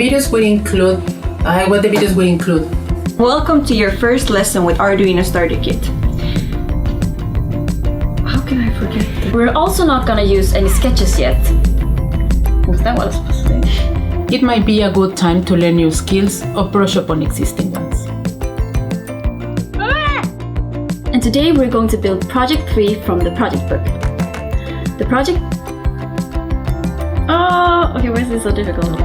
videos will include what the videos will include. Welcome to your first lesson with Arduino Starter Kit. How can I forget that? We're also not gonna use any sketches yet. Was that what I was supposed to say? It might be a good time to learn new skills or brush up on existing ones. And today we're going to build Project 3 from the project book. The project... Oh, okay, why is this so difficult?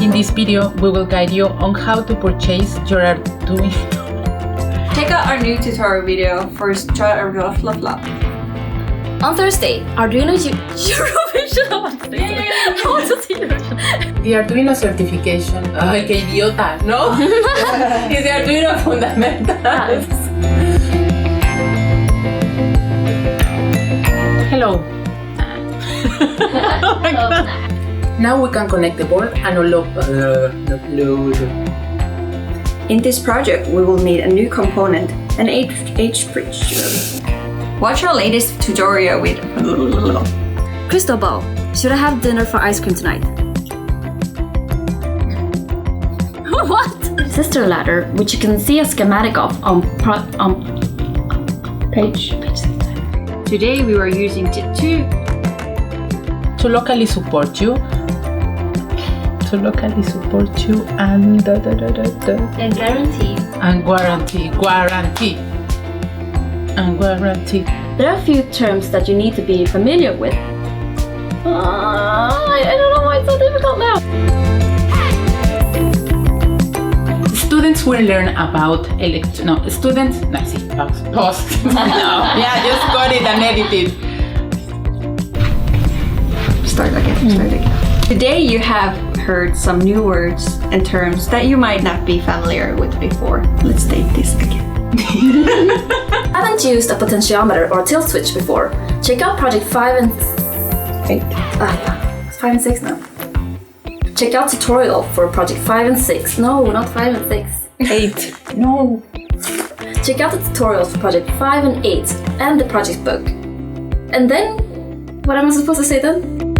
In this video, we will guide you on how to purchase your Arduino. Check out our new tutorial video for On Thursday, Arduino Eurovision. The Arduino certification. Ay, qué idiota, ¿no? Es de Arduino Fundamentals. Hello. Oh my God. Now we can connect the board and upload. In this project, we will need a new component, an H bridge. Watch our latest tutorial with Crystal ball. Should I have dinner for ice cream tonight? What? Sister ladder, which you can see a schematic of on page 6. Today we were using to locally support you. And guarantee. There are a few terms that you need to be familiar with. I don't know why it's so difficult now. Students will learn about pause. No, yeah, just got it and edited. Start again. Today you have heard some new words and terms that you might not be familiar with before. Let's take this again. Haven't used a potentiometer or tilt switch before? Check out Project 5 and 8. 5 and 6 now. Check out tutorial for Project 5 and 6. No, not 5 and 6. 8. No. Check out the tutorials for Project 5 and 8 and the project book. And then, what am I supposed to say then?